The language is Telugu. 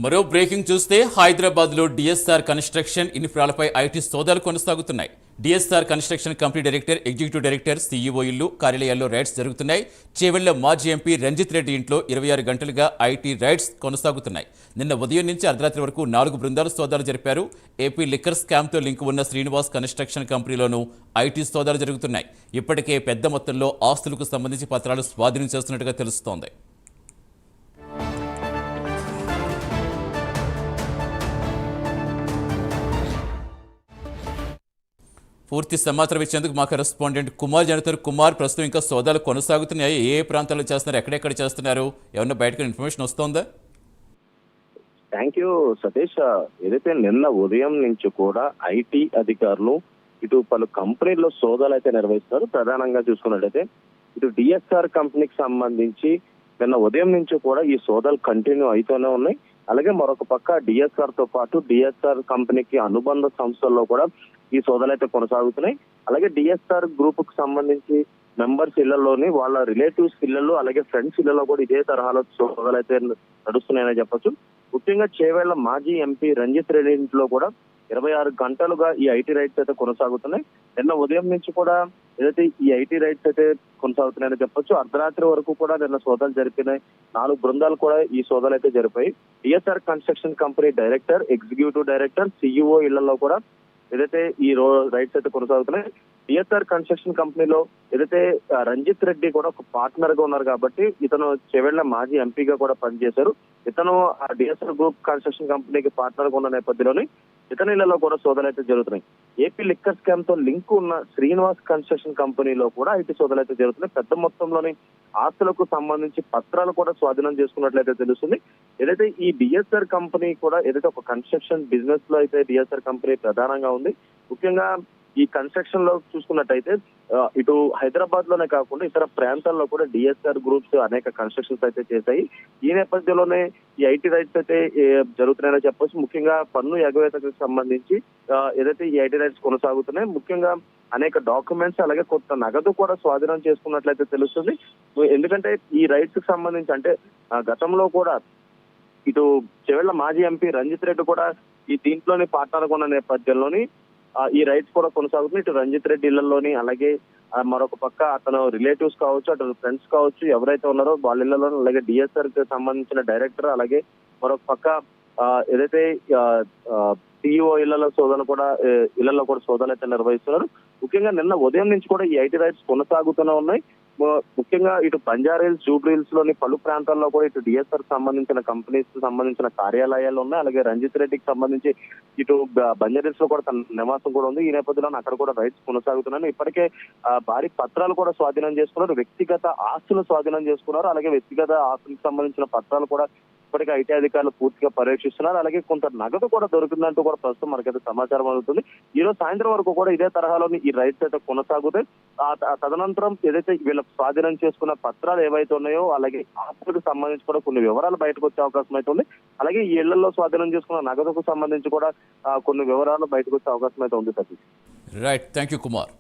మరో బ్రేకింగ్ చూస్తే హైదరాబాద్లో డిఎస్ఆర్ కన్స్ట్రక్షన్ ఇన్ఫ్రాలపై ఐటీ సోదాలు కొనసాగుతున్నాయి. DSR construction company director, executive director, CEO ఇల్లు, కార్యాలయాల్లో రైడ్స్ జరుగుతున్నాయి. చేవెళ్ల మాజీ ఎంపీ రంజిత్ రెడ్డి ఇంట్లో 26 గంటలుగా ఐటీ రైడ్స్ కొనసాగుతున్నాయి. నిన్న ఉదయం నుంచి అర్ధరాత్రి వరకు 4 బృందాలు సోదాలు జరిపారు. ఏపీ లిక్కర్ స్కామ్తో లింక్ ఉన్న శ్రీనివాస్ కన్స్ట్రక్షన్ కంపెనీలోనూ ఐటీ సోదాలు జరుగుతున్నాయి. ఇప్పటికే పెద్ద మొత్తంలో ఆస్తులకు సంబంధించి పత్రాలు స్వాధీనం చేస్తున్నట్టుగా తెలుస్తోంది. పూర్తి సమాచారం ఇచ్చేందుకు మా కరెస్పాండెంట్ కుమార్ జనతర్. కుమార్, ప్రస్తుతం ఇంకా సోదాలు కొనసాగుతున్నాయి. ఏ ప్రాంతాల్లో చేస్తున్నారు, ఎక్కడెక్కడ చేస్తున్నారు, ఏమన్నా బయటకు ఇన్ఫర్మేషన్ వస్తుందా? Thank you Satish. ఏదైతే నిన్న ఉదయం నుంచి కూడా ఐటీ అధికారులు ఇటు పలు కంపెనీల్లో సోదాలు అయితే నిర్వహిస్తున్నారు. ప్రధానంగా చూసుకున్నట్లయితే ఇటు డిఎస్ఆర్ కంపెనీకి సంబంధించి నిన్న ఉదయం నుంచి కూడా ఈ సోదాలు కంటిన్యూ అవుతూనే ఉన్నాయి. అలాగే మరొక పక్క డిఎస్ఆర్ తో పాటు డిఎస్ఆర్ కంపెనీకి అనుబంధ సంస్థల్లో కూడా ఈ సోదాలు అయితే కొనసాగుతున్నాయి. అలాగే డిఎస్ఆర్ గ్రూప్ కు సంబంధించి మెంబర్స్ ఇళ్లలోని వాళ్ళ రిలేటివ్స్ ఇళ్లలో అలాగే ఫ్రెండ్స్ ఇళ్లలో కూడా ఇదే తరహాలో సోదాలు అయితే నడుస్తున్నాయని చెప్పొచ్చు. ముఖ్యంగా చేవేళ్ల మాజీ ఎంపీ రంజిత్ రెడ్డి ఇంట్లో కూడా 26 గంటలుగా ఈ ఐటీ రైట్స్ అయితే కొనసాగుతున్నాయి. నిన్న ఉదయం నుంచి కూడా ఏదైతే ఈ ఐటీ రైట్స్ అయితే కొనసాగుతున్నాయని చెప్పొచ్చు. అర్ధరాత్రి వరకు కూడా నిన్న సోదాలు జరిపినాయి. 4 బృందాలు కూడా ఈ సోదాలు అయితే జరిపాయి. DSR construction company director, executive director, CEO ఇళ్లలో కూడా ఏదైతే ఈ రైట్స్ అయితే కొనసాగుతున్నాయి. డిఎస్ఆర్ కన్స్ట్రక్షన్ కంపెనీలో ఏదైతే రంజిత్ రెడ్డి కూడా ఒక పార్ట్నర్ గా ఉన్నారు కాబట్టి ఇతను చేవెళ్ల మాజీ ఎంపీగా కూడా పనిచేశారు. ఇతను ఆ డిఎస్ఆర్ గ్రూప్ కన్స్ట్రక్షన్ కంపెనీకి పార్ట్నర్ గా ఉన్న నేపథ్యంలోని ఇతనిలలో కూడా సోదాలు అయితే జరుగుతున్నాయి. ఏపీ లిక్కర్ స్కామ్ తో లింక్ ఉన్న శ్రీనివాస్ కన్స్ట్రక్షన్ కంపెనీలో కూడా ఐటీ సోదాలు అయితే జరుగుతున్నాయి. పెద్ద మొత్తంలోని ఆస్తులకు సంబంధించి పత్రాలు కూడా స్వాధీనం చేసుకున్నట్లయితే తెలుస్తుంది. ఏదైతే ఈ డిఎస్ఆర్ కంపెనీ కూడా ఏదైతే ఒక కన్స్ట్రక్షన్ బిజినెస్ లో అయితే డిఎస్ఆర్ కంపెనీ ప్రధానంగా ఉంది. ముఖ్యంగా ఈ కన్స్ట్రక్షన్ లో చూసుకున్నట్టయితే ఇటు హైదరాబాద్ లోనే కాకుండా ఇతర ప్రాంతాల్లో కూడా డిఎస్ఆర్ గ్రూప్స్ అనేక కన్స్ట్రక్షన్స్ అయితే చేశాయి. ఈ నేపథ్యంలోనే ఈ ఐటీ రైట్స్ అయితే జరుగుతున్నాయని చెప్పొచ్చు. ముఖ్యంగా పన్ను ఎగవేతకు సంబంధించి ఏదైతే ఈ ఐటీ రైట్స్ కొనసాగుతున్నాయి, ముఖ్యంగా అనేక డాక్యుమెంట్స్ అలాగే కొంత నగదు కూడా స్వాధీనం చేసుకున్నట్లయితే తెలుస్తుంది. ఎందుకంటే ఈ రైట్స్ కి సంబంధించి అంటే గతంలో కూడా ఇటు చేవెళ్ల మాజీ ఎంపీ రంజిత్ రెడ్డి కూడా ఈ దీంట్లోని పార్ట్నర్ ఉన్న నేపథ్యంలోని ఈ రైట్స్ కూడా కొనసాగుతుంది. ఇటు రంజిత్ రెడ్డి ఇళ్లలోని అలాగే మరొక పక్క అతను రిలేటివ్స్ కావచ్చు, అటు ఫ్రెండ్స్ కావచ్చు, ఎవరైతే ఉన్నారో వాళ్ళ ఇళ్లలోని అలాగే డిఎస్ఆర్ కి సంబంధించిన డైరెక్టర్ అలాగే మరొక పక్క ఏదైతే సిఇఓ ఇళ్లలో కూడా సోదాలు అయితే నిర్వహిస్తున్నారు. ముఖ్యంగా నిన్న ఉదయం నుంచి కూడా ఈ ఐటీ రైట్స్ కొనసాగుతూనే ఉన్నాయి. ముఖ్యంగా ఇటు బంజారాహిల్స్, జూబ్లీహిల్స్ లోని పలు ప్రాంతాల్లో కూడా ఇటు డిఎస్ఆర్ సంబంధించిన కంపెనీస్ సంబంధించిన కార్యాలయాలు ఉన్నాయి. అలాగే రంజిత్ రెడ్డికి సంబంధించి ఇటు బంజారాహిల్స్ లో కూడా తన నివాసం కూడా ఉంది. ఈ నేపథ్యంలో అక్కడ కూడా రైట్స్ కొనసాగుతున్నాయి. ఇప్పటికే భారీ పత్రాలు కూడా స్వాధీనం చేసుకున్నారు, వ్యక్తిగత ఆస్తులు స్వాధీనం చేసుకున్నారు. అలాగే వ్యక్తిగత ఆస్తులకు సంబంధించిన పత్రాలు కూడా ఇప్పటికే ఐటీ అధికారులు పూర్తిగా పర్యవేక్షిస్తున్నారు. అలాగే కొంత నగదు కూడా దొరికిందంటూ కూడా ప్రస్తుతం మనకైతే సమాచారం అందుతుంది. ఈ రోజు సాయంత్రం వరకు కూడా ఇదే తరహాలోని ఈ రైట్స్ అయితే కొనసాగుతాయి. తదనంతరం ఏదైతే వీళ్ళ స్వాధీనం చేసుకున్న పత్రాలు ఏవైతే ఉన్నాయో అలాగే ఆస్తులకు సంబంధించి కూడా కొన్ని వివరాలు బయటకు వచ్చే అవకాశం అయితే ఉంది. అలాగే ఈ ఇళ్లలో స్వాధీనం చేసుకున్న నగదుకు సంబంధించి కూడా కొన్ని వివరాలు బయటకు వచ్చే అవకాశం అయితే ఉంది. Right, thank you Kumar.